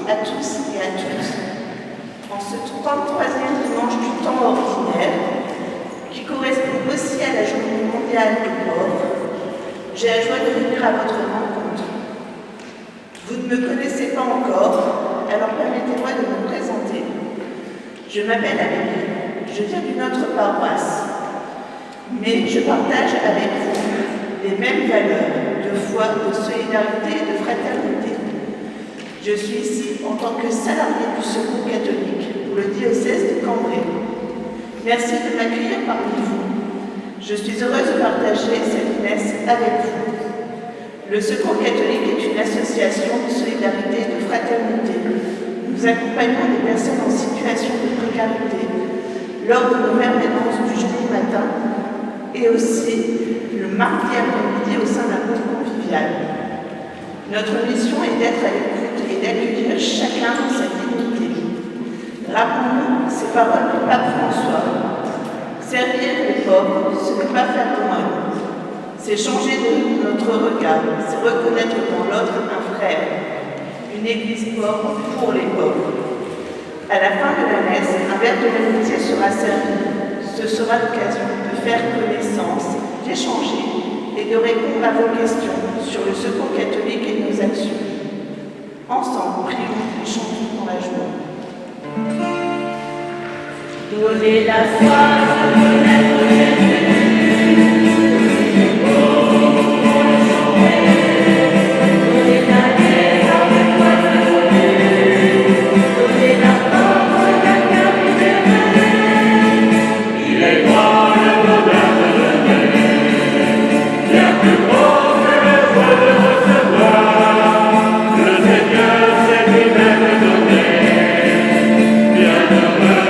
à tous et à toutes. En ce 33e dimanche du temps ordinaire, qui correspond aussi à la journée mondiale des pauvres, j'ai la joie de venir à votre rencontre. Vous ne me connaissez pas encore, alors permettez-moi de me présenter. Je m'appelle Amélie, je viens d'une autre paroisse, mais je partage avec vous les mêmes valeurs de foi, de solidarité et de fraternité. Je suis ici en tant que salarié du Secours catholique pour le diocèse de Cambrai. Merci de m'accueillir parmi vous. Je suis heureuse de partager cette messe avec vous. Le Secours catholique est une association de solidarité et de fraternité. Nous accompagnons des personnes en situation de précarité lors de nos permanences du jeudi matin et aussi le mardi après-midi au sein d'un groupe convivial. Notre mission est d'être à l'écoute et d'accueillir chacun dans sa dignité. Rappelons-nous ces paroles du pape François. Servir les pauvres, ce n'est pas faire l'aumône. C'est changer notre regard, c'est reconnaître dans l'autre un frère. Une église pauvre pour les pauvres. À la fin de la messe, un verre de l'amitié sera servi. Ce sera l'occasion de faire connaissance, d'échanger et de répondre à vos questions sur le Secours catholique et nos actions. Ensemble, prions et chantons dans la joie. Donnez la foi de connaître Jésus, les pauvres pour le sauver. Donnez la guerre avec quoi de donner. Donnez la force d'un cœur libéré. Il est grand le bonheur de donner, bien plus beau que le joie de recevoir. Le Seigneur s'est lui-même donné, bien heureux.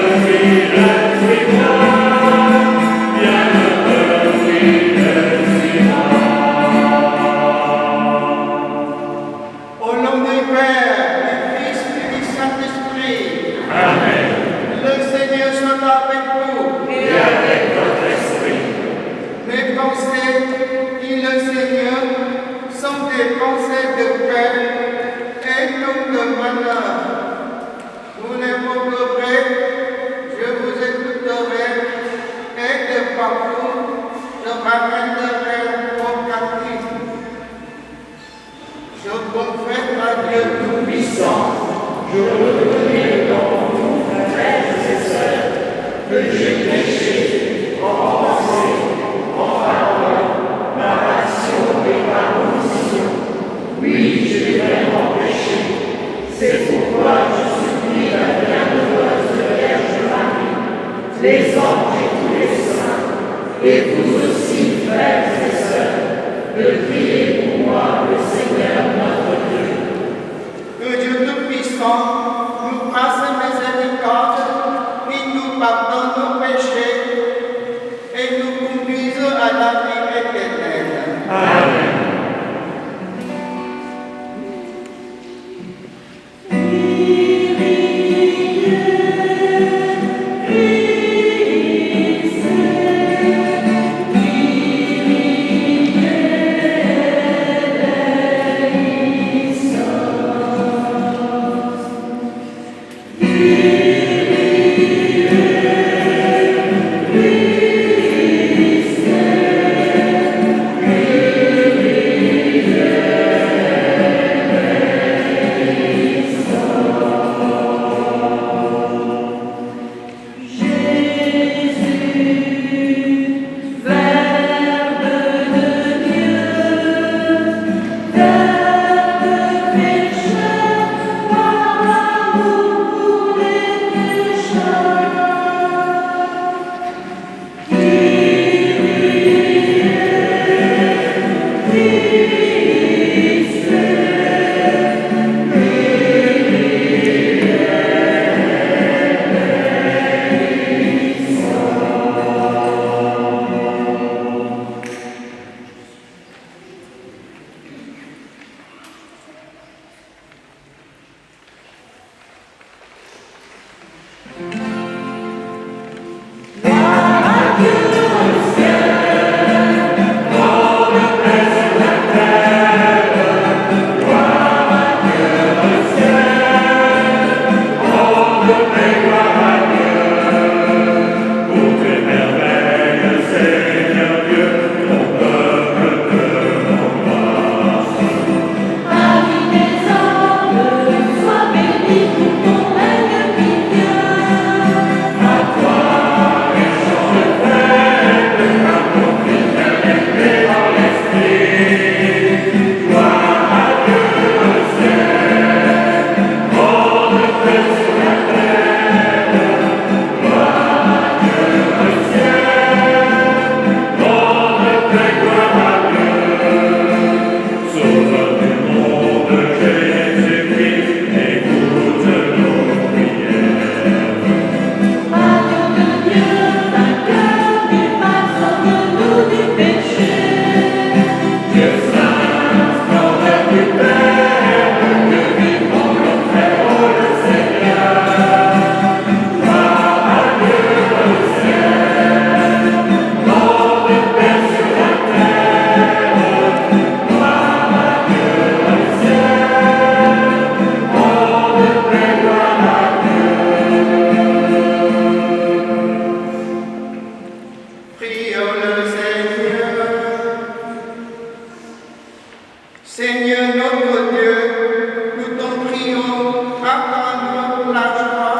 attendre la joie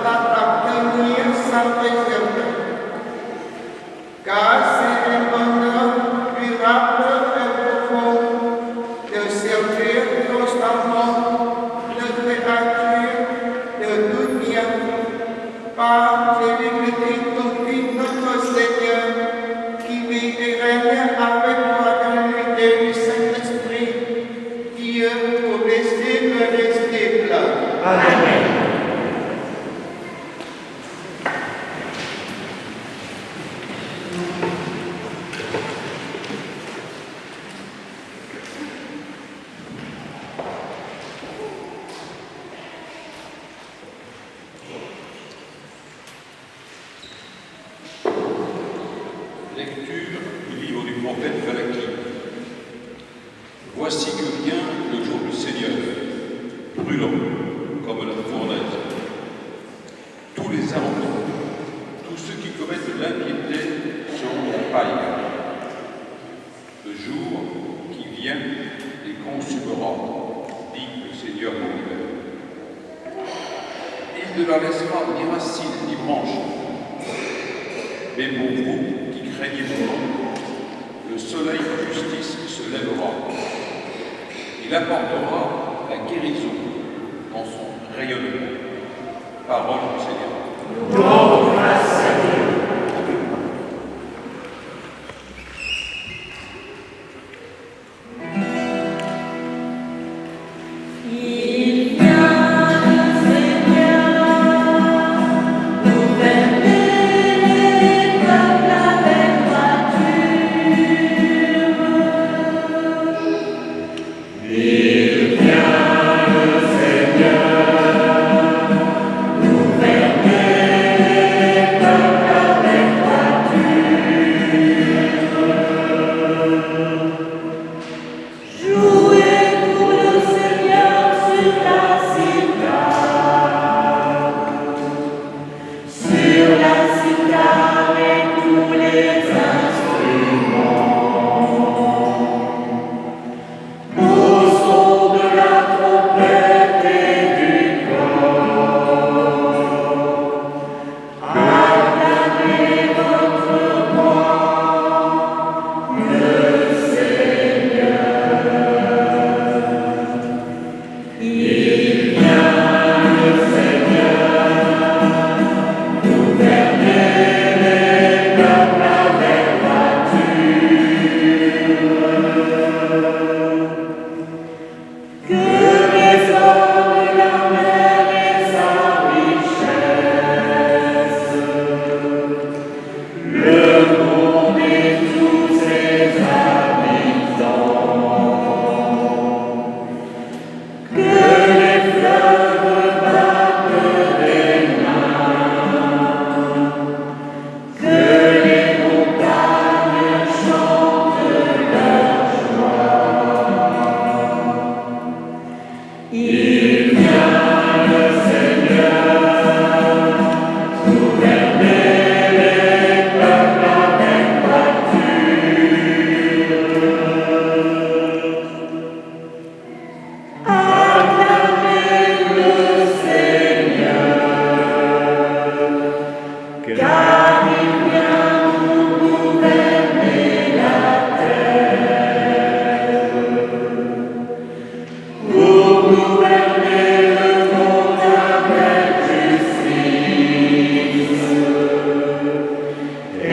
d'appartenir sans réserve. Car c'est un bonheur durable et profond de servir constamment le Créateur de tout bien par l'humilité confie notre Seigneur qui vit et règne avec toi dans l'unité du Saint-Esprit, Dieu pour les siècles des siècles. Amen. Lecture du livre du prophète Malachie. Voici que vient le jour du Seigneur, brûlant comme la fournaise. Tous les arrogants, tous ceux qui commettent de l'impiété seront en paille. Le jour qui vient les consumera, dit le Seigneur de l'univers. Il ne leur laissera ni racine ni branche. Mais pour vous qui craignez mon nom, le soleil de justice se lèvera. Il apportera la guérison dans son rayonnement. Parole du Seigneur. Rends grâce à Dieu. Il vient le Seigneur, gouverner les peuples avec droiture. Il vient le Seigneur, gouverner les peuples avec droiture. Jouez pour le Seigneur sur la cithare et tous les instruments. Au son de la trompette et du cor, acclamez votre roi, le Seigneur. Il vient le Seigneur, gouverner les peuples avec droiture. Que résonne la mer et sa richesse, le monde et tous ses habitants. Que les fleuves battent des mains, que les montagnes chantent leur joie. Il vient le Seigneur, gouverner les peuples avec droiture. Acclamez le Seigneur, car il vient pour gouverner la terre, pour gouverner le monde avec justice et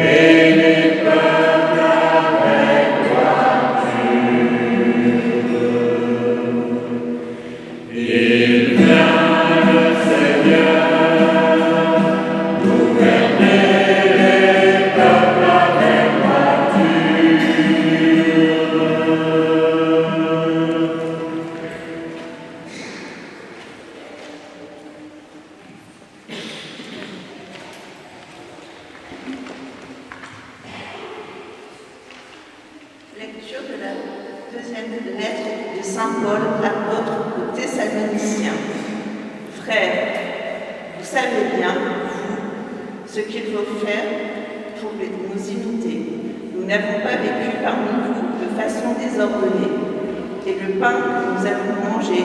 les peuples avec droiture. Il vient le Seigneur, gouverner les peuples avec droiture. Lecture de la deuxième lettre de Saint Paul, apôtre aux Thessaloniciens. Frères, vous savez bien, vous, ce qu'il faut faire pour nous imiter. Nous n'avons pas vécu parmi vous de façon désordonnée, et le pain que nous avons mangé,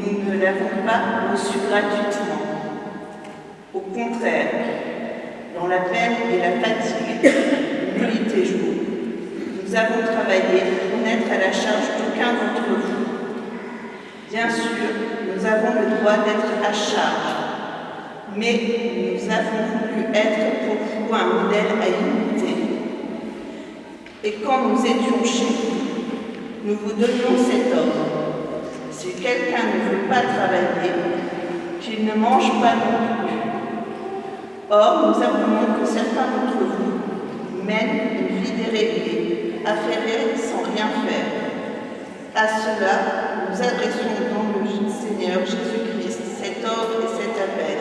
nous ne l'avons pas reçu gratuitement. Au contraire, dans la peine et la fatigue, nuit et jour, nous avons travaillé pour n'être à la charge d'aucun d'entre vous. Bien sûr, nous avons le droit d'être à charge, mais nous avons voulu être pour vous un modèle à imiter. Et quand nous étions chez vous, nous vous donnions cet ordre. Si quelqu'un ne veut pas travailler, qu'il ne mange pas non plus. Or, nous apprenons que certains d'entre vous mènent une vie déréglée, affairée sans rien faire. À cela, nous adressons dans le Seigneur Jésus-Christ cet ordre et cet appel,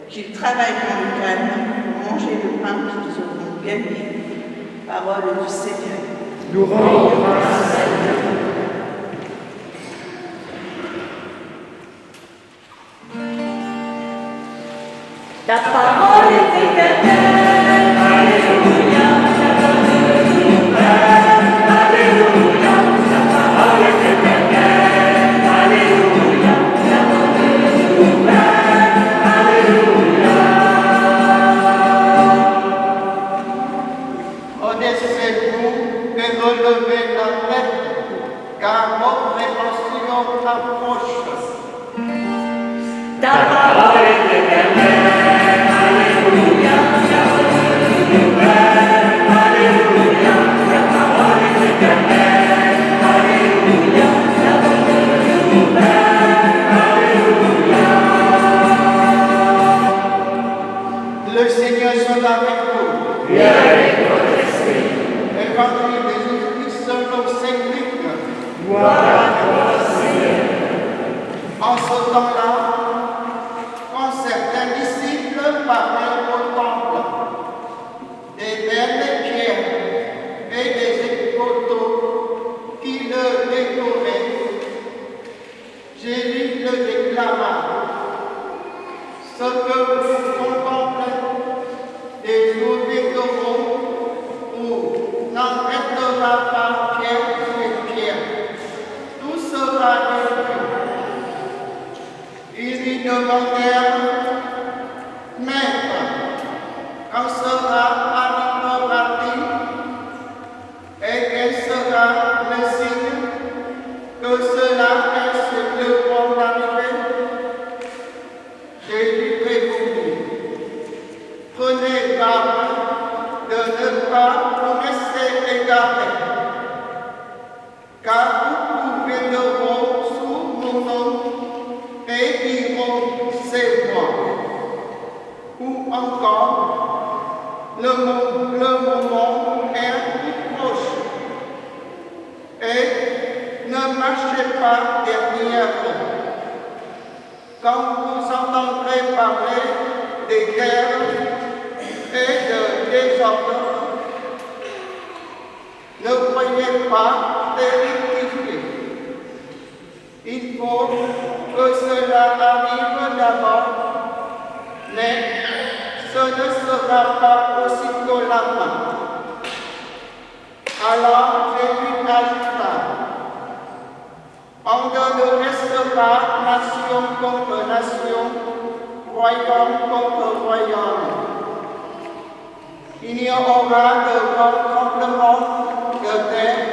qu'ils travaillent dans le calme pour manger le pain qu'ils auront gagné. Parole du Seigneur. Nous rendons grâce à Dieu. Ta parole est éternelle, alléluia, ta parole nous Père, alléluia, ta parole est éternelle, alléluia, ta parole nous Père, alléluia. Connaissez-vous et relevez la tête, car votre rédemption approche. Ta parole est éternelle. Le Seigneur soit avec vous. Et avec votre esprit. Évangile de Jésus-Christ selon Saint Luc. Gloire à toi, Seigneur. En ce temps-là, quand certains disciples parlaient au temple, des belles pierres et des poteaux qui le décoraient, Jésus le déclara. Ce que vous contemplez, des eaux décorons, où n'arrêtera pas pierre sur pierre, tout sera détruit. Ils lui demandèrent, Maître, quand arrivera-t-il et quel sera le signe que cela est sur le point d'arriver? Jésus répondit, prenez garde de ne pas vous laisser égarer, car beaucoup viendront sous mon nom et diront c'est moi. Ou encore, le moment est tout proche. Et ne marchez pas derrière eux. Quand vous entendrez parler des guerres et de désordre, ne croyez pas terrifier. Il faut que cela arrive d'abord, mais ce ne sera pas aussitôt la fin. Alors Jésus ajouta, on ne restera nation contre nation, royaume contre royaume. Il y aura de grands tremblements de terre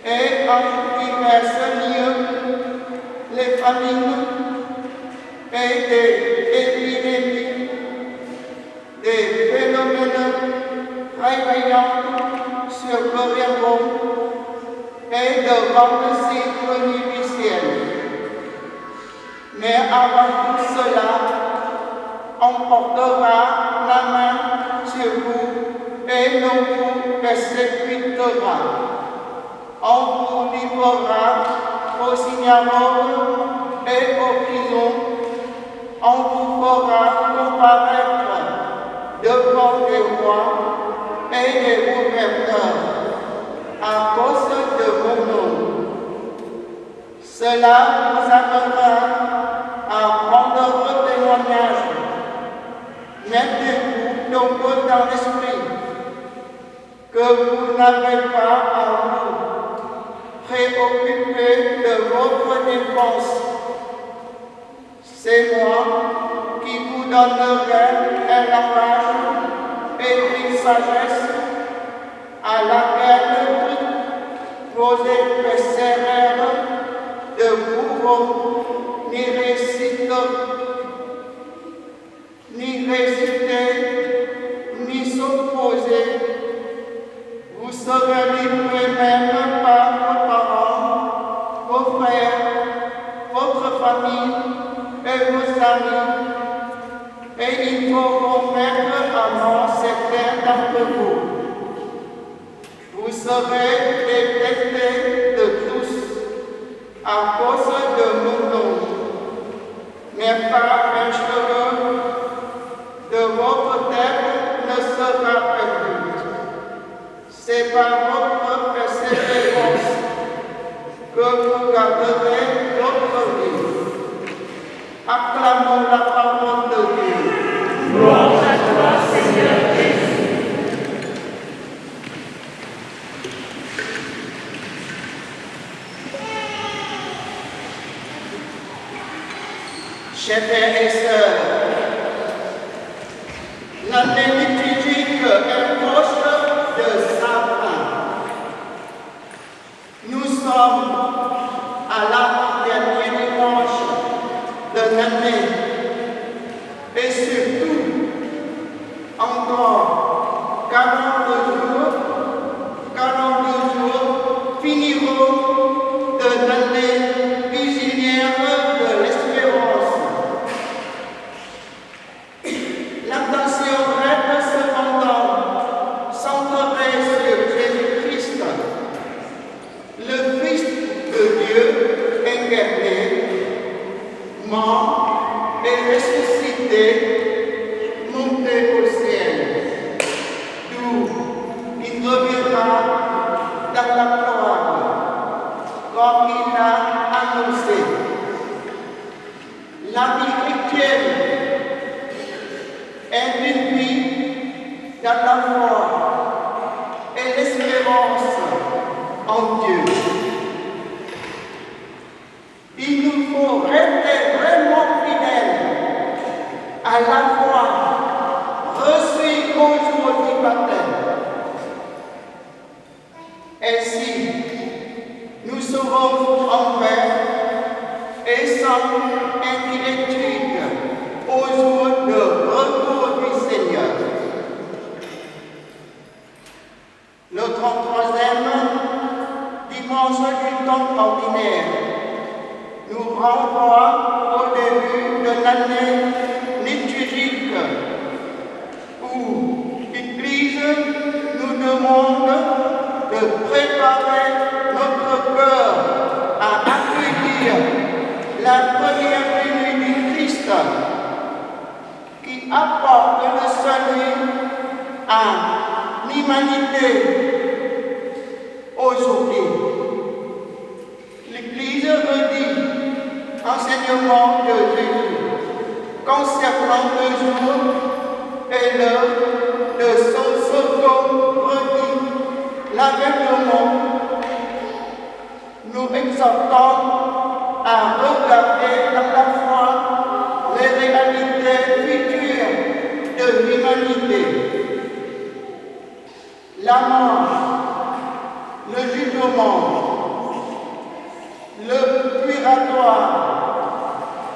et en divers lieux, les famines et des épidémies, des phénomènes réveillants surviendront et de grandes cérémonies du ciel. Mais avant tout cela, on portera la main sur vous et l'on vous persécutera. On vous livrera aux synagogues et aux prisons. On vous fera comparaître devant des rois et des gouverneurs à cause de mon nom. Cela vous amènera à prendre témoignage. Mettez-vous donc dans l'esprit que vous n'avez pas à vous occupé de votre défense. C'est moi qui vous donnerai un langage et une sagesse à laquelle toutes vos adversaires ne pourront ni résister, ni s'opposer. Vous serez livrés même par vos parents, vos frères, votre famille et vos amis, et ils pourront mettre à mort certains d'entre vous. Vous serez détestés de tous à cause de mon nom, mais pas un cheveu de votre tête ne sera perdu. C'est par votre persévérance que vous garderez votre vie. Acclamons la parole de Dieu. Gloire à toi, Seigneur Jésus. Chers frères et sœurs, l'année liturgique est proche de sa fin. Nous sommes à l'avant-dernier dimanche de l'année et surtout encore 42 jours finiront de l'année vigilière de l'espérance. L'attention reste cependant centrée sur Jésus-Christ, le Fils de Dieu incarné, mort et ressuscité, monté au ciel, d'où il reviendra dans la gloire, comme il l'a annoncé. La vie chrétienne est une vie dans la foi et l'espérance en Dieu. Il nous faut rester vraiment fidèles à la foi reçue au jour du baptême. Ainsi, nous serons en paix et sans inquiétude au jour de retour du Seigneur. Le 33e dimanche du temps ordinaire nous renvoie au début de l'année liturgique où l'Église nous demande de préparer notre cœur à accueillir la première venue du Christ qui apporte le salut à l'humanité aujourd'hui. L'Église redit l'enseignement de Jésus concernant le jour et l'heure de son second retour. L'aveuglement nous exhortons à regarder dans la foi les réalités futures de l'humanité. La mort, le jugement, le purgatoire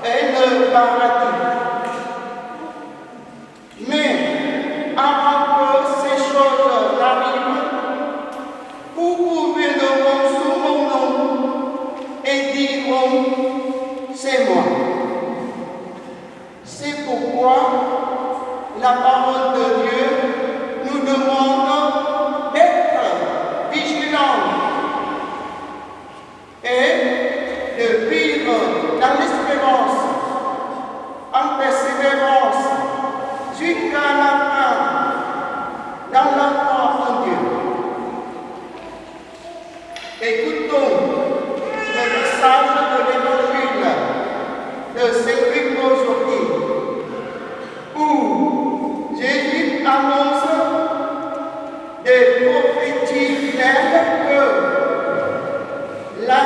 et le paradis. Mais avant que ces choses n'arrivent, vous viendront sous mon nom et diront, c'est moi. C'est pourquoi la parole de Dieu nous demande d'être vigilants et de vivre dans l'espérance, en persévérance, jusqu'à la fin, dans la foi en Dieu. Écoutons le message de l'Évangile de Saint-Luc aujourd'hui, où Jésus annonce des prophéties claires que la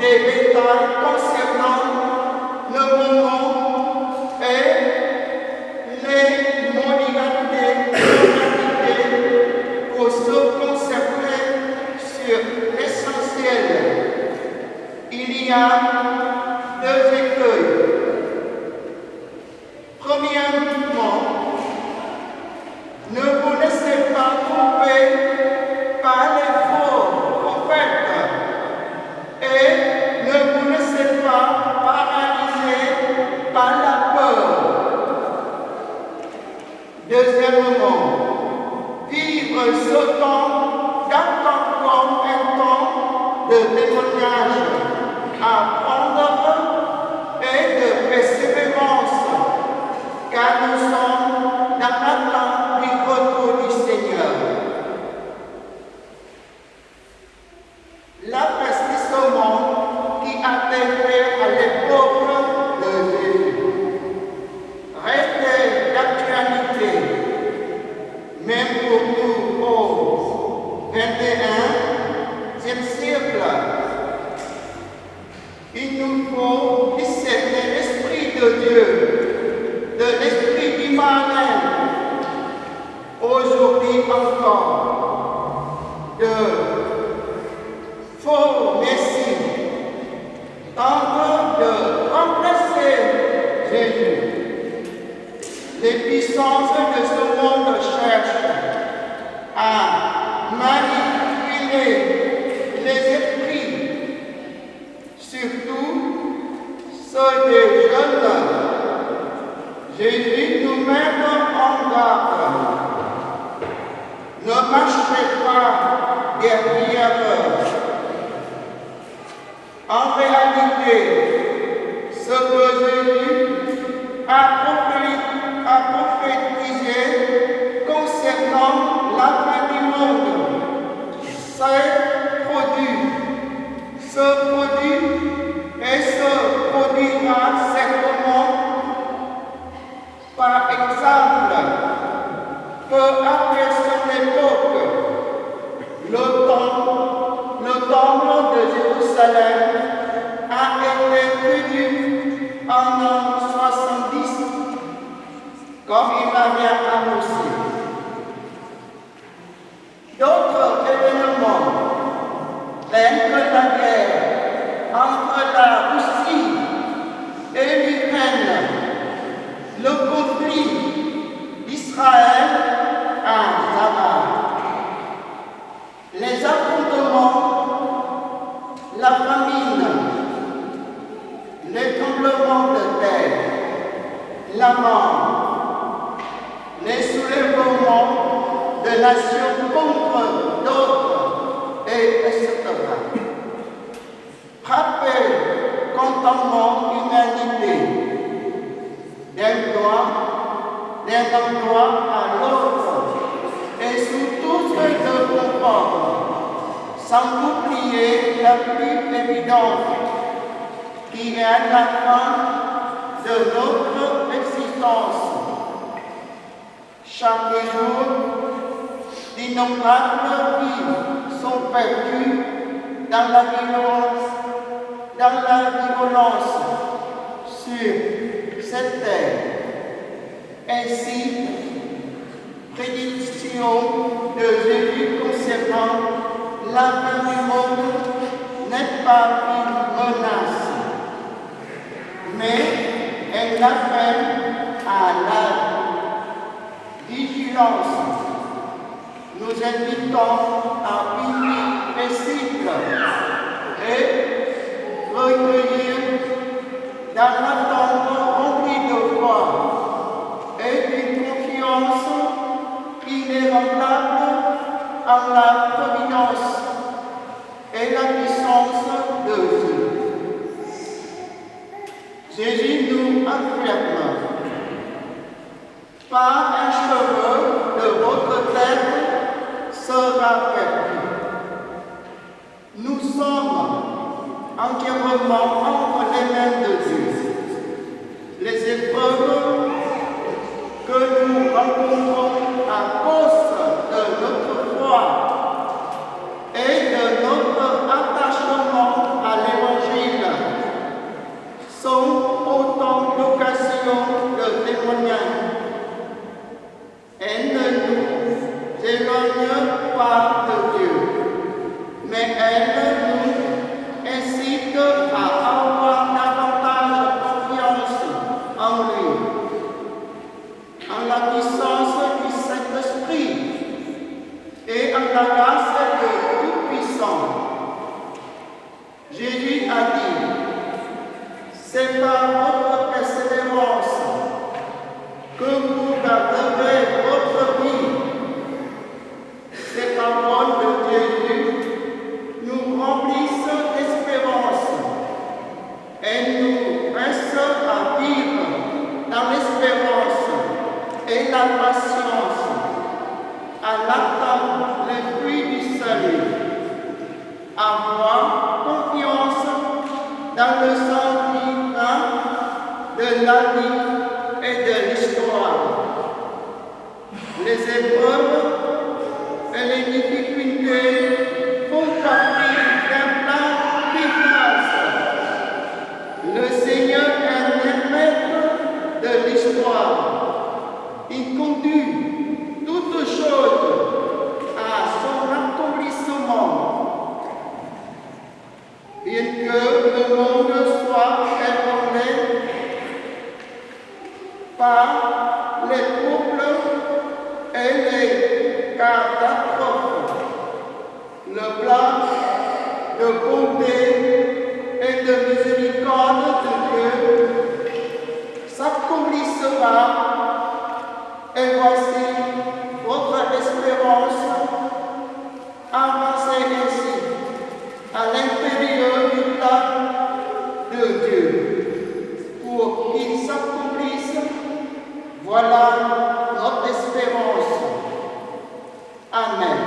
des détails concernant le moment et les modalités pour se concentrer sur l'essentiel. Il y a deux écueils. Premièrement, ne vous laissez pas tromper par les faux prophètes et ne vous laissez pas paralyser par la peur. Deuxièmement, vivre ce temps d'attente comme un temps de témoignage à prendre et de persévérance, car nous sommes dans l'attente du retour du Seigneur. L'investissement qui a été fait à l'époque de Jésus restait d'actualité, même pour nous au XXIe siècle. Il nous faut discerner l'Esprit de Dieu, de l'Esprit d'Emmanuel, aujourd'hui encore, de faux messie, tentant de remplacer Jésus. Les puissances de ce monde cherchent à manipuler les esprits, surtout ceux des jeunes. Jésus nous met en garde. Ne marchez pas derrière eux. En réalité, ce que Jésus a prophétisé concernant la fin du monde, s'est produit. Ce produit et se produira certainement. Par exemple, peu après son époque, le temple de Jérusalem a été tenu en an 70, comme il m'avait annoncé. D'autres événements, tels que la guerre entre la Russie et l'Ukraine, le conflit d'Israël à Gaza, les affrontements, la famine, les tremblements de terre, la mort, les soulèvements de nations contre d'autres, et etc. Frapper constamment l'humanité d'un endroit à l'autre et sous toutes de confort, sans oublier la plus évidente, qui est la fin de notre existence. Chaque jour, d'innombrables vies sont perdues dans la violence sur cette terre. Ainsi, prédiction de Jésus concernant la fin du monde n'est pas une menace, mais elle appelle à la vigilance. Nous invitons à une vie paisible et recueillir dans l'attente remplie de foi et d'une confiance inébranlable en la providence et la puissance de Dieu. Jésus nous affirme: pas un cheveu de votre tête sera perdu. Nous sommes entièrement entre les mains de Dieu. Les épreuves que nous rencontrons à cause de notre foi et de notre attachement à l'Évangile C'est par votre persévérance que vous garderez votre vie. Ces paroles de Jésus nous remplissent d'espérance et nous pressent à vivre dans l'espérance et la patience, à l'attendre les fruits du salut, avoir confiance dans le sang divin de la vie et de l'histoire. Les épreuves et les difficultés font partie d'un plan d'efficace. Le Seigneur est le maître de l'histoire. Il conduit toutes choses à son accomplissement. Bien que le monde soit ébranlé par les troubles et les catastrophes, le plan de bonté et de miséricorde de Dieu s'accomplissera. Et voici votre espérance, avancez ainsi à l'intérieur du plan de Dieu pour qu'il s'accomplisse. Voilà notre espérance. Amen.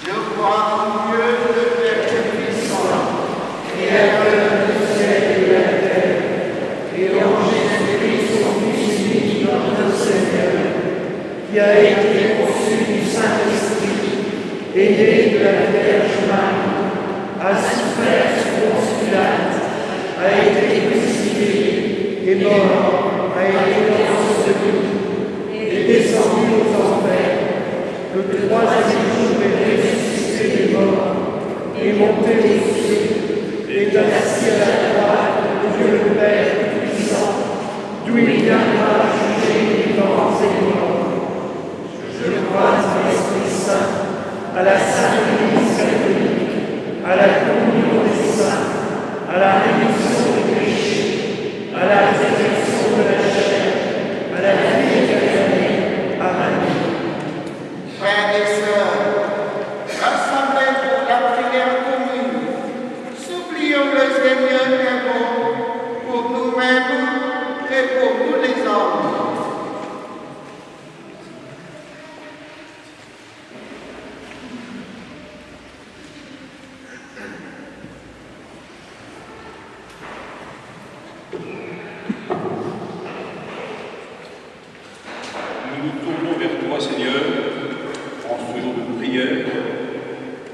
Je crois en Dieu, le Père Tout-Puissant, Créateur du ciel et de la terre, et en Jésus-Christ, son Fils unique, notre Seigneur, qui a été conçu du Saint-Esprit, et né de la Vierge Marie, a souffert sous Ponce Pilate, a été crucifié, est mort, a été enseveli, est descendu aux enfers. Le troisième jour est ressuscité des morts, est monté aux cieux, est assis à la droite de Dieu le Père Tout-Puissant, d'où il viendra juger les vivants et les morts. Je crois en l'Esprit Saint, à la Sainte Église catholique, à la communion des saints, à la rémission des péchés, à la résurrection de la chair, à la vie éternelle. Amen. Frères et sœurs, rassemblés pour la prière commune, supplions le Seigneur est bon pour nous-mêmes et pour tous les hommes. Nous nous tournons vers toi, Seigneur, en ce jour de prière,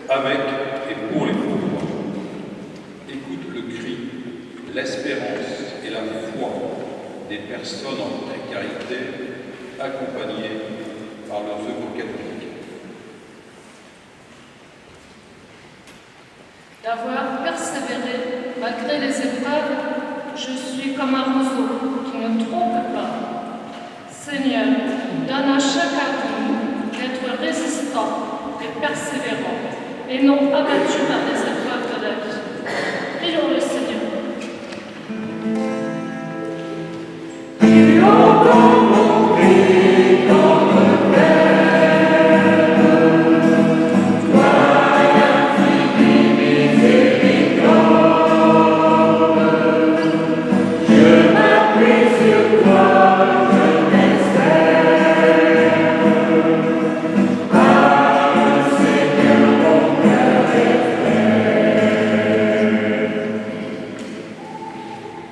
avec et pour les pauvres. Écoute le cri, l'espérance et la foi des personnes en précarité, accompagnées par leurs œuvres catholiques. D'avoir persévéré malgré les épreuves, je suis comme un roseau qui ne trompe pas. Seigneur, donne à chacun de nous d'être résistant et persévérant, et non abattu par les épreuves de la vie. Prions le Seigneur.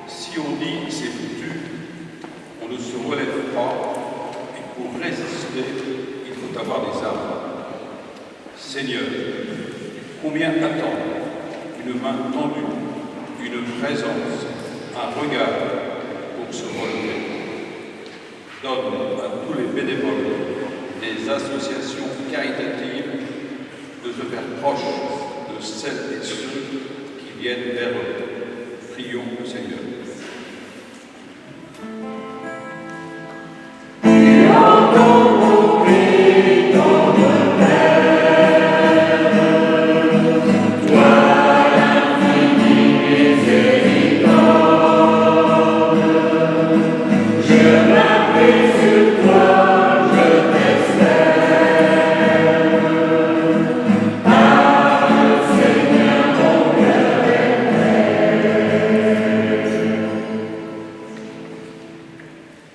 Si on dit c'est foutu, on ne se relève pas, et pour résister, il faut avoir des armes. Seigneur, Combien attendent une main tendue, une présence, un regard pour se relever. Donne à tous les bénévoles des associations caritatives de se faire proches de celles et ceux qui viennent vers eux. Prions le Seigneur.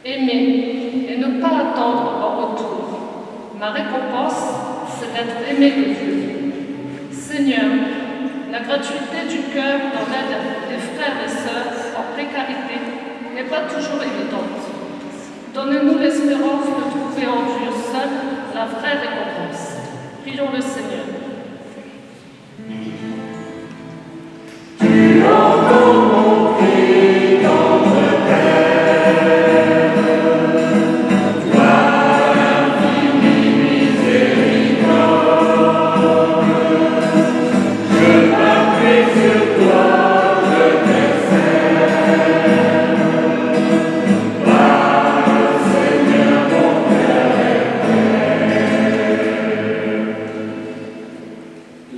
Aimer et ne pas attendre en retour. Ma récompense, c'est d'être aimé de Dieu. Seigneur, la gratuité du cœur dans l'aide des frères et sœurs en précarité n'est pas toujours évidente. Donnez-nous l'espérance de trouver en Dieu seul la vraie récompense. Prions le Seigneur.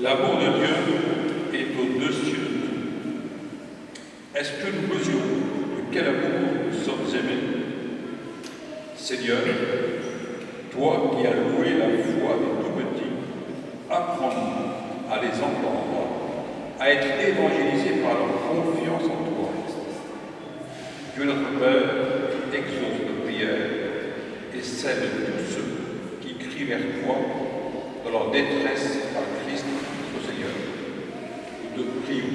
L'amour de Dieu est au-dessus de tout. Est-ce que nous mesurons de quel amour nous sommes aimés? Seigneur, toi qui as loué la foi des tout-petits, apprends-nous à les entendre, à être évangélisés par leur confiance en toi. Dieu notre Père, exauce nos prières et celle de tous ceux qui crient vers toi dans leur détresse par Christ notre Seigneur. Nous te prions.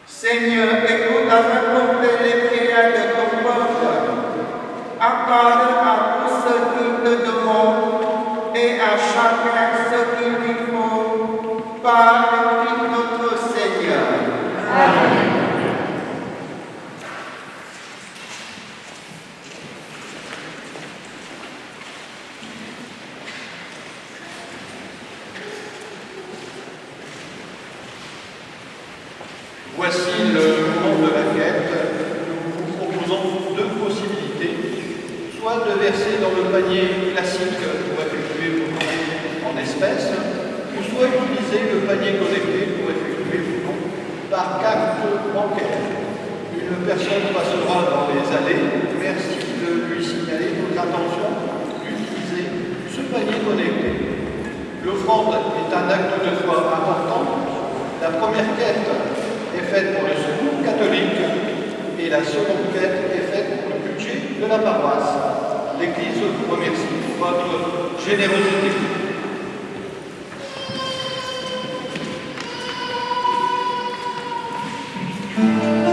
Seigneur, écoute avec complet les prières de ton peuple. Accorde à tous ceux qui te demandent et à chacun ce qu'il lui faut par le Christ notre Seigneur. Amen. Voici le moment de la quête. Nous vous proposons deux possibilités. Soit de verser dans le panier classique pour effectuer vos dons en espèces, ou soit utiliser le panier connecté pour effectuer vos dons par carte bancaire. Une personne passera dans les allées. Merci de lui signaler votre intention d'utiliser ce panier connecté. L'offrande est un acte de foi important. La première quête est faite pour le secours catholique et la seconde quête est faite pour le budget de la paroisse. L'Église vous remercie pour votre générosité. Amen.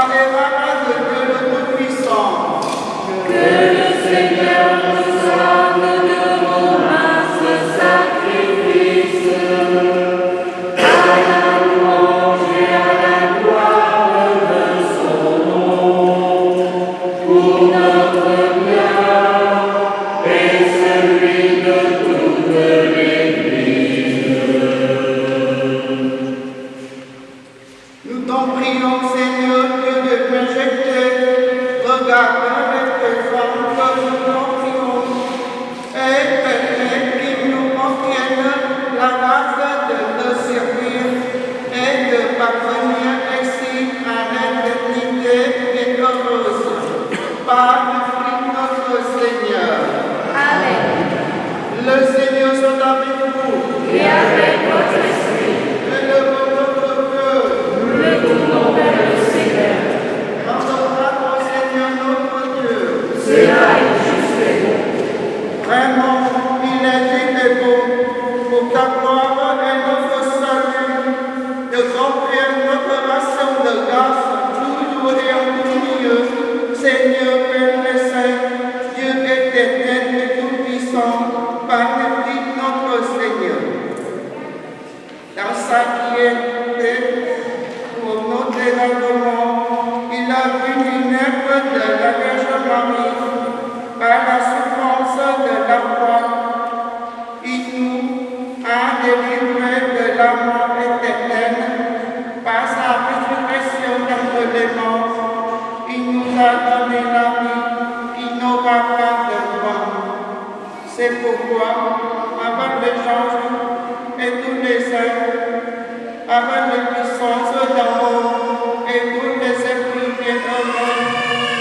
par les mains de Dieu le Tout-Puissant. Que le Seigneur nous âme de vos mains ce sacrifice, à la louange et à la gloire de son nom, pour notre bien et celui de toute l'Église. Nous t'en prions, Seigneur, Dieu de bienfaiteur, regarde avec tes femmes que nous t'en prions, et permets qu'ils nous obtiennent la grâce de te servir et de parvenir ainsi à l'éternité bienheureuse. Par le Christ notre Seigneur. Amen. Le Seigneur soit avec vous. Et avec votre esprit, Élevons notre cœur. nous le tournons vers le Seigneur. Rendons grâce au Seigneur notre Dieu. Cela est juste et bon. Vraiment, il est dit et beau, pour ta gloire et notre salut, de remplir notre ration de grâce, toujours et en tout lieu, Seigneur Père et Saint, Dieu éternel et tout-puissant, par le Christ notre Seigneur. Dans sa piété, pour notre égarement, il a vu naître de la Vierge Marie, par la souffrance de la croix, il nous a délivrés de la mort éternelle. Par sa résurrection d'entre les morts, il nous a donné la vie qui n'aura pas de fin. C'est pourquoi, avec les anges et tous les saints, avec les puissances d'en haut et tous les esprits bienheureux,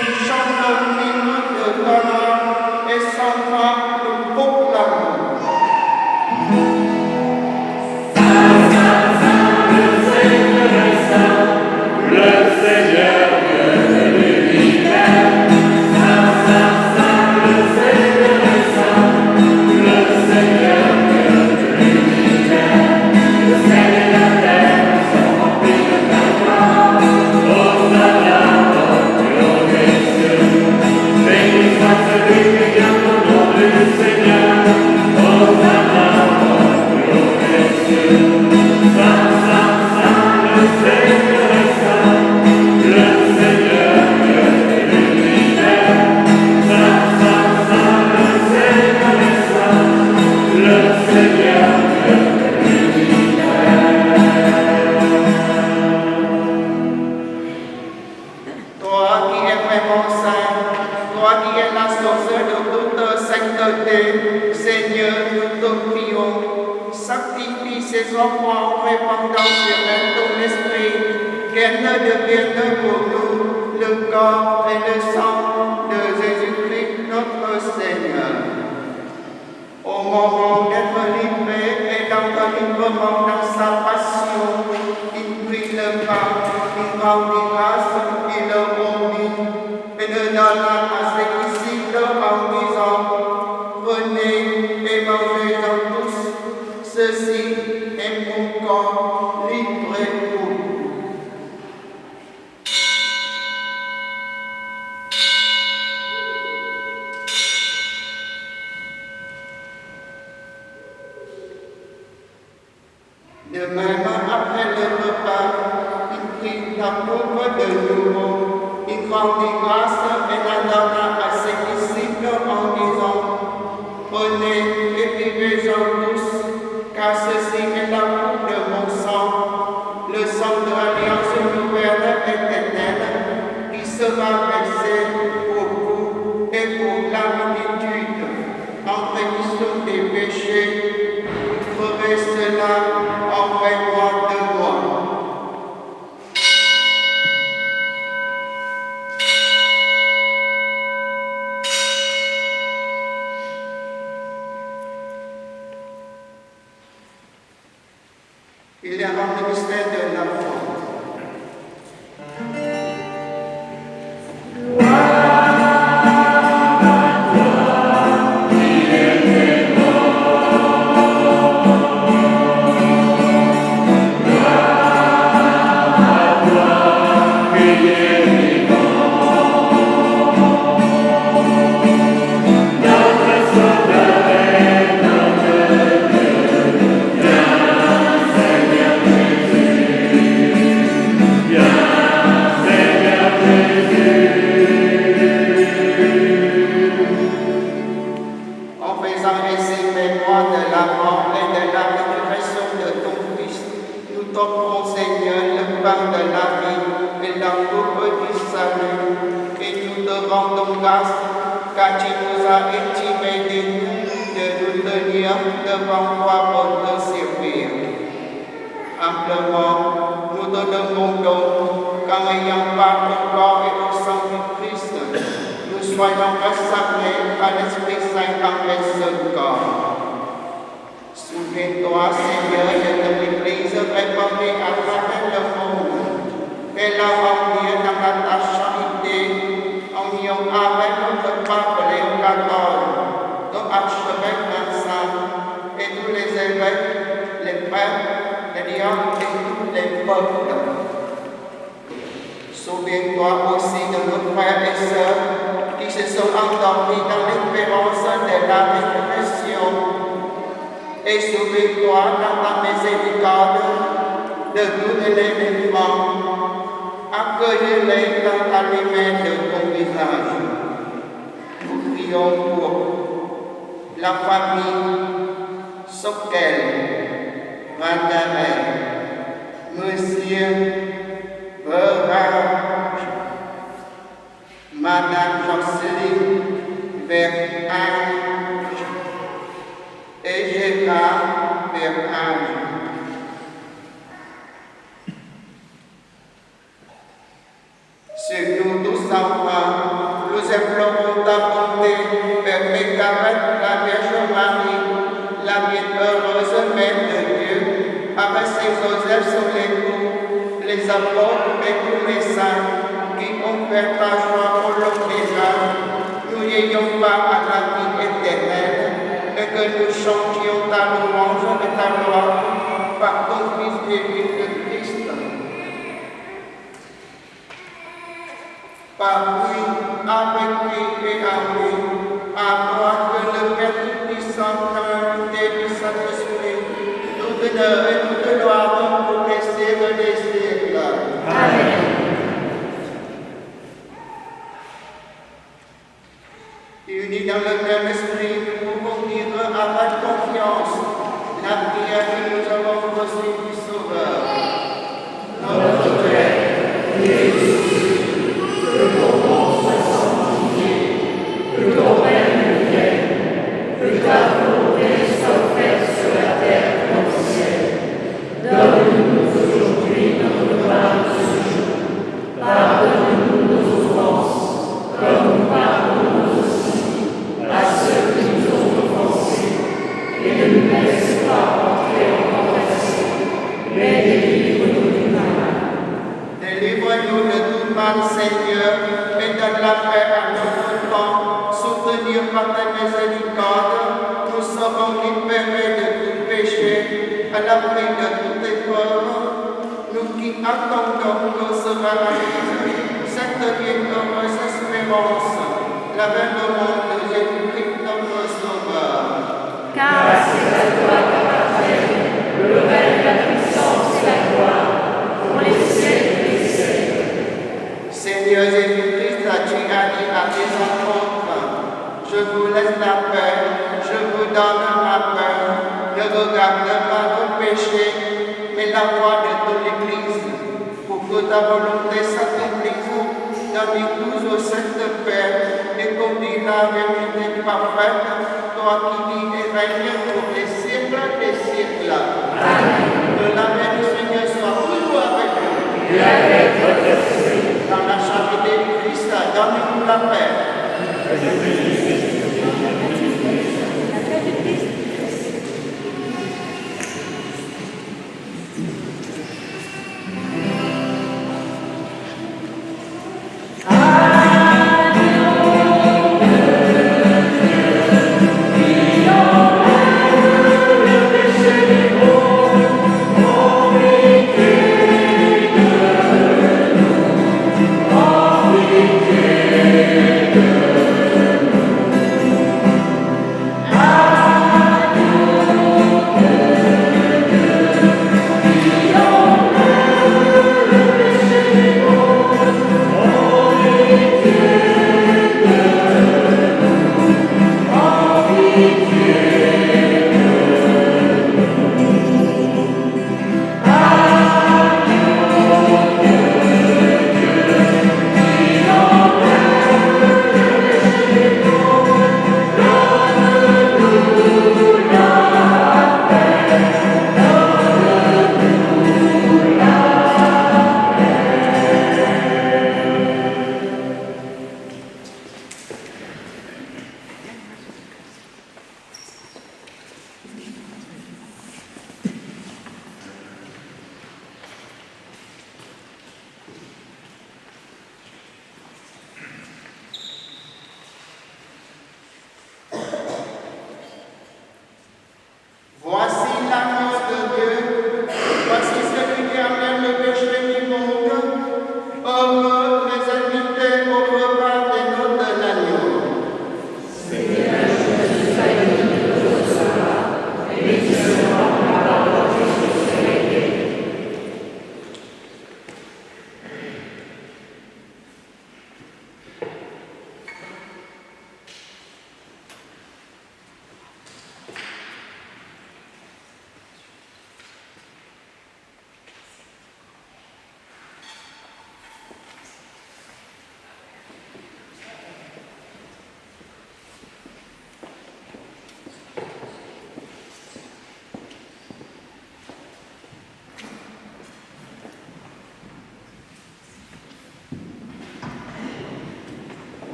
nous chantons l'hymne de gloire et sans fin nous proclamons. Toi qui es vraiment saint, toi qui es la source de toute sainteté, Seigneur, nous te prions, sanctifie ces enfants en répandant sur eux ton esprit, qu'elles ne deviennent pour nous le corps et le sang de Jésus-Christ notre Seigneur. Au moment d'être livré et d'enlivrement dans sa passion, il prit le pain, il rendit grâce, il le rompit et le donna à ses disciples en disant: Prenez et mangez-en tous, ceci est mon corps livré pour vous. De même, après le repas, il prit la coupe de nouveau, il rendit grâce et la donna à ses disciples en disant: Prenez et buvez-en tous, car ceci est la coupe de mon sang, le sang de l'alliance nouvelle éternelle, qui sera versé pour vous et pour la multitude, en rémission des péchés. Vous ferez cela en mémoire de moi. Il est avant le mystère de la foi. Yeah. du salut et nous te rendons grâce car tu nous as estimés dignes de nous tenir devant toi pour te servir. Amplement, nous te demandons qu'en ayant part au corps et au sang du Christ, nous soyons rassemblés à l'Esprit Saint dans un seul corps. Souviens-toi, Seigneur, de l'Église répandue à travers le monde. Fais-la remplir dans la ta charité, en union avec notre pape Léon XIV, nos archevêques Vincent et tous les évêques, les prêtres, les diacres et tous les peuples. Souviens-toi aussi de nos frères et sœurs qui se sont endormis dans l'espérance de la résurrection. Et souviens-toi dans ta miséricorde de tous les vivants. Accueille-les dans la lumière de ton visage. Nous prions pour la famille Soquel, Madame, Monsieur Verrage, Madame Jocelyne Verrage et Gérard Verrage. Sur nous tous enfants, nous implorons ta bonté, Père Écarette, la Vierge Marie, la bienheureuse Mère de Dieu, avec ses Joseph sur les coups, les apôtres et tous les saints qui ont fait ta joie pour l'homme déjà, nous n'ayons pas à la vie éternelle et que nous chantions ta louange et ta gloire par ton Fils Jésus-Christ. Par lui, avec lui et à lui, à toi que le Père Tout-Puissant, dans l'unité du Saint-Esprit, nous honneur et toute gloire pour les siècles des siècles. Amen. Unis dans le même esprit, nous pouvons dire avec confiance la prière que nous avons reçue du Sauveur. Notre Père, Jésus, que ton nom soit sanctifié, que ton règne vienne, que ta volonté soit faite sur la terre comme au ciel. Donne-nous aujourd'hui notre pain de ce jour. Pardonne-nous nos offenses, comme nous pardonnons aussi à ceux qui nous ont offensés. Et ne nous laisse pas entrer en tentation, mais délivre-nous du mal. Délivre-nous de tout mal, Seigneur, et donne la paix à notre temps. Soutenir par ta miséricorde, nous serons libérés de tout péché, à l'abri de toute épreuve. Nous qui attendons que sera réalisée cette bienheureuse espérance, l'avènement de Jésus-Christ notre Sauveur. Car c'est à toi qu'appartiennent le règne, la puissance et la gloire pour les siècles des siècles. Seigneur Jésus-Christ, tu as dit à tes apôtres, je vous laisse la paix, je vous donne ma paix. Ne regarde pas vos péchés, mais la foi de toute l'Église, pour que ta volonté s'accomplisse. Donne-nous toujours cette paix et conduis la vérité parfaite, toi qui vis et règnes pour les siècles des siècles. Amen. Que la paix du Seigneur soit toujours avec nous. Et avec votre esprit. Dans la charité du Christ, donne-nous la paix. Amen.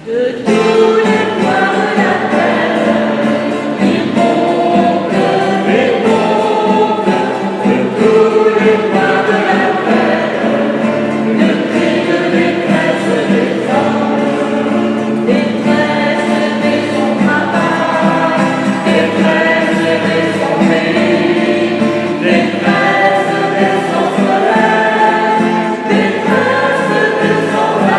De tous les coins de la terre, il monte, de tous les coins de la terre, le cri de détresse des hommes, détresse de son travail, détresse de son pays, détresse de son soleil, détresse de son amour.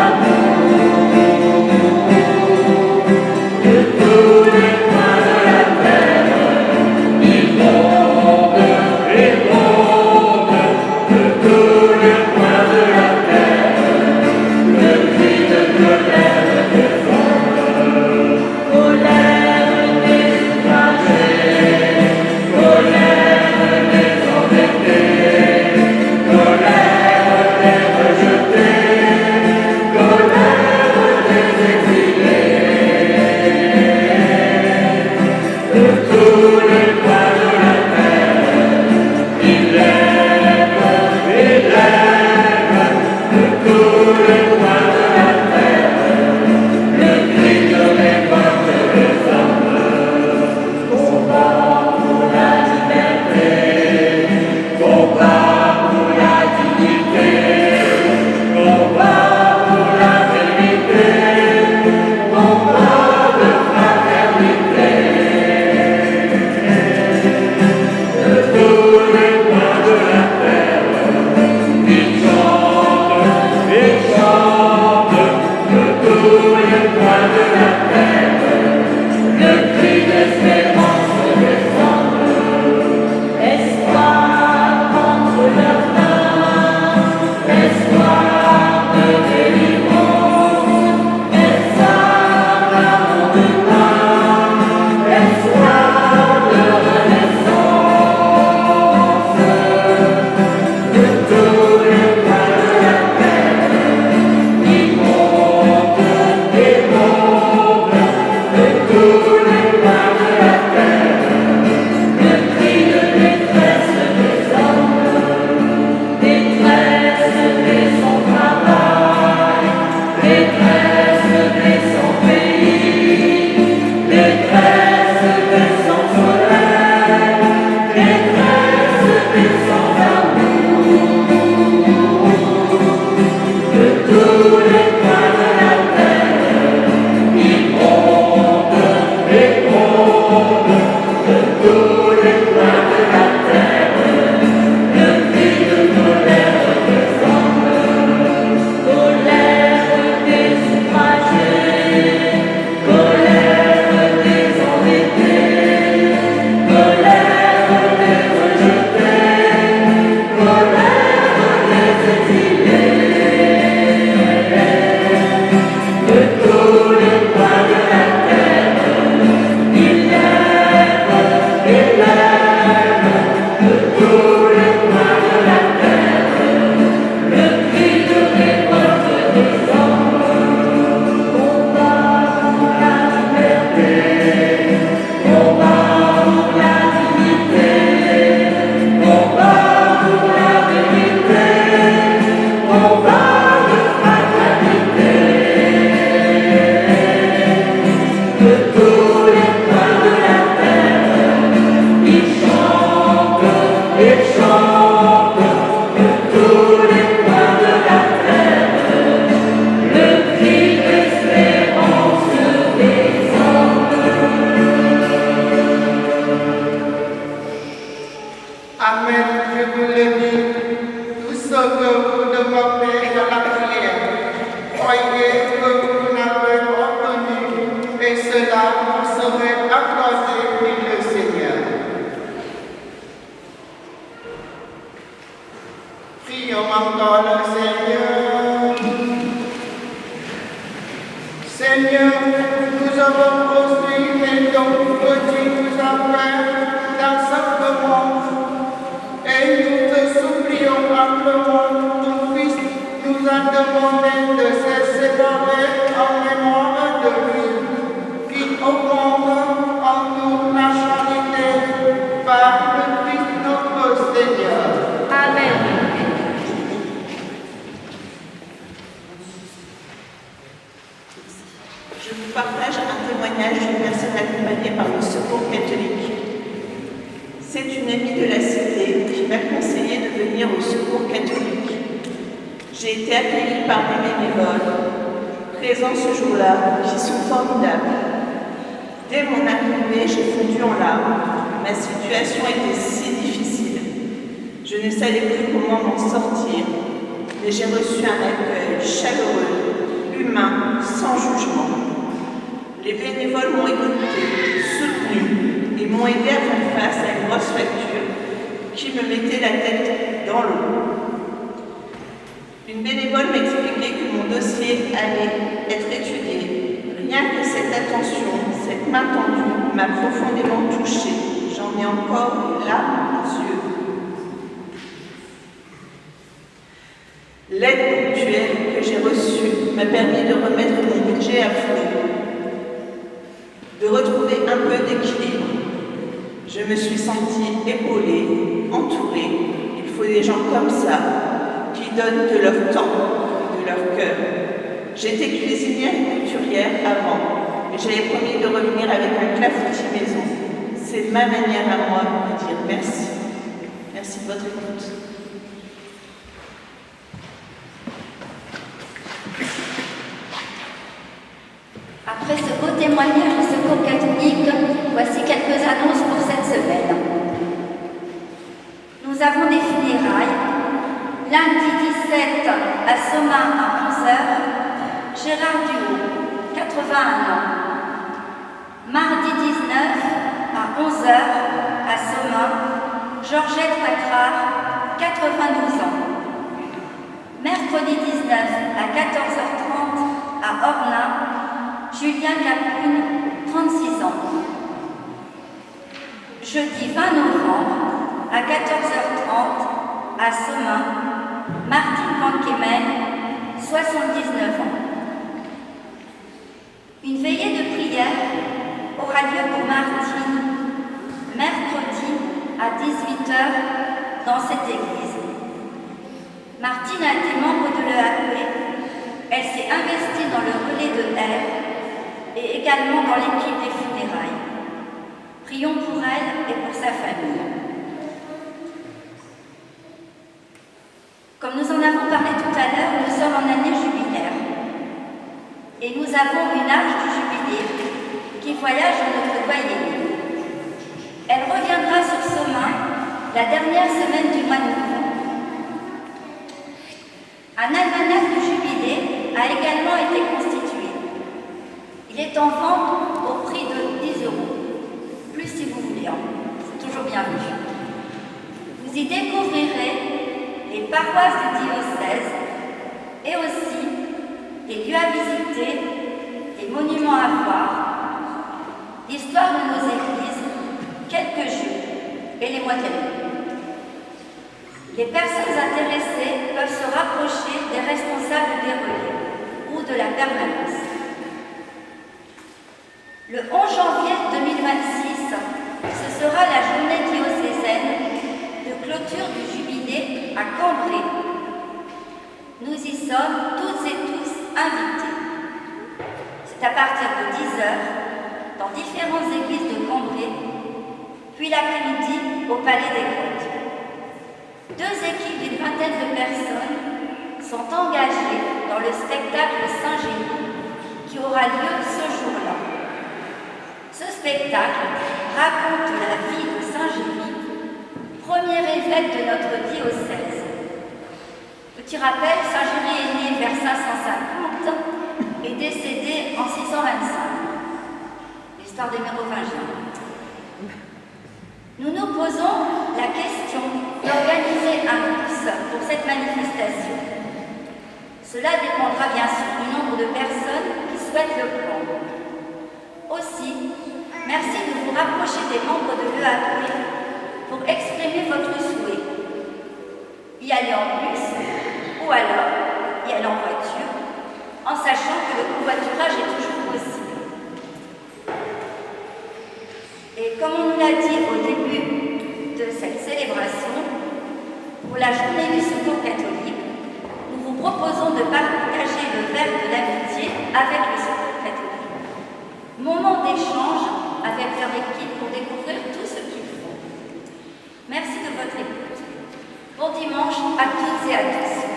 Combat pour la vérité. demandez à la prière. Croyez que vous n'avez obtenu, et cela vous serait accordé, dit le Seigneur. Prions encore le Seigneur. Seigneur, nous avons reçu les dons que tu nous as faits dans ce monde, et nous te supplions amplement, ton Fils nous a demandé de se séparer en mémoire de lui, qui augmente en nous la charité par le Christ notre Seigneur. Amen. Je vous partage un témoignage d'une personne accompagnée par le Secours catholique. C'est une amie de la cité qui m'a conseillé de venir au Secours catholique. J'ai été accueillie par des bénévoles présents ce jour-là qui sont formidables. Dès mon arrivée, j'ai fondu en larmes. Ma situation était si difficile. Je ne savais plus comment m'en sortir, mais j'ai reçu un accueil chaleureux, humain, sans jugement. Les bénévoles m'ont écouté, soutenu et m'ont aidé à faire face à une grosse facture qui me mettait la tête dans l'eau. Une bénévole m'expliquait que mon dossier allait être étudié. Rien que cette attention, cette main tendue m'a profondément touchée. J'en ai encore les larmes aux yeux. L'aide ponctuelle que j'ai reçue m'a permis de remettre mon budget à flot, de retrouver un peu d'équilibre. Je me suis sentie épaulée, entourée. Il faut des gens comme ça, qui donnent de leur temps et de leur cœur. J'étais cuisinière et couturière avant, mais j'avais promis de revenir avec un clafoutis maison. C'est ma manière à moi de dire merci. Merci de votre écoute. Après ce beau témoignage du Secours catholique, voici quelques annonces pour cette semaine. Nous avons des funérailles. Lundi 17 à Somain à 11h, Gérard Duhaut, 81 ans. Mardi 19 à 11h à Somain, Georgette Pacrard, 92 ans. Mercredi 19 à 14h30 à Ornain, Julien Capoun, 36 ans. Jeudi 20 novembre à 14h30 à Somain, Martine Van Kemen, 79 ans. Une veillée de prière aura lieu pour Martine mercredi à 18h dans cette église. Martine a été membre de l'EAP. Elle s'est investie dans le relais de air et également dans l'équipe des funérailles. Prions pour elle et pour sa famille. Comme nous en avons parlé tout à l'heure, nous sommes en année jubilaire. Et nous avons une arche du jubilé qui voyage dans notre doyenné. Elle reviendra sur Somain la dernière semaine du mois de novembre. Un almanach du jubilé a également été constitué. Il est en vente au prix de 10 €. Plus si vous voulez, c'est toujours bienvenu. Vous y découvrirez les paroisses du diocèse et aussi des lieux à visiter, des monuments à voir, l'histoire de nos églises, quelques jeux et les mois de l'année. Les personnes intéressées peuvent se rapprocher des responsables des relais ou de la permanence. Le 11 janvier 2026, ce sera la journée diocésaine de clôture du jubilé à Cambrai. Nous y sommes toutes et tous invités. C'est à partir de 10h dans différentes églises de Cambrai, puis l'après-midi au Palais des Grottes. 2 équipes d'une vingtaine de personnes sont engagées dans le spectacle Saint-Génie qui aura lieu ce jour-là. Ce spectacle raconte la vie de Saint-Génie, premier évêque de notre diocèse. Petit rappel, Saint Jury est né vers 550 et décédé en 625. L'histoire des Mérovingiens. Nous nous posons la question d'organiser un bus pour cette manifestation. Cela dépendra bien sûr du nombre de personnes qui souhaitent le prendre. Aussi, merci de vous rapprocher des membres de l'EAP pour exprimer votre souhait. Y aller en bus ou alors y aller en voiture, en sachant que le covoiturage est toujours possible. Et comme on nous l'a dit au début de cette célébration, pour la journée du Secours catholique, nous vous proposons de partager le verre de l'amitié avec les Secours catholiques. Moment d'échange avec leur équipe pour découvrir tout ce qu'ils font. Merci de votre écoute. Bon dimanche à toutes et à tous.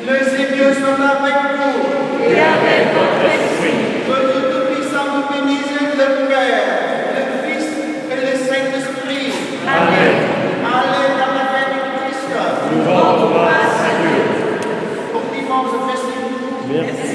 Le Seigneur soit avec vous. Et avec votre esprit. Que Dieu Tout-Puissant vous bénisse, le Père, le Fils et le Saint-Esprit. Amen. Allez dans la paix du Christ. Nous rendons grâce à Dieu. Pour dimanche festif. Merci.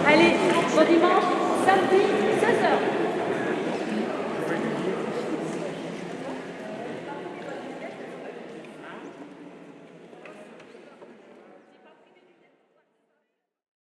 Allez, bon dimanche, samedi.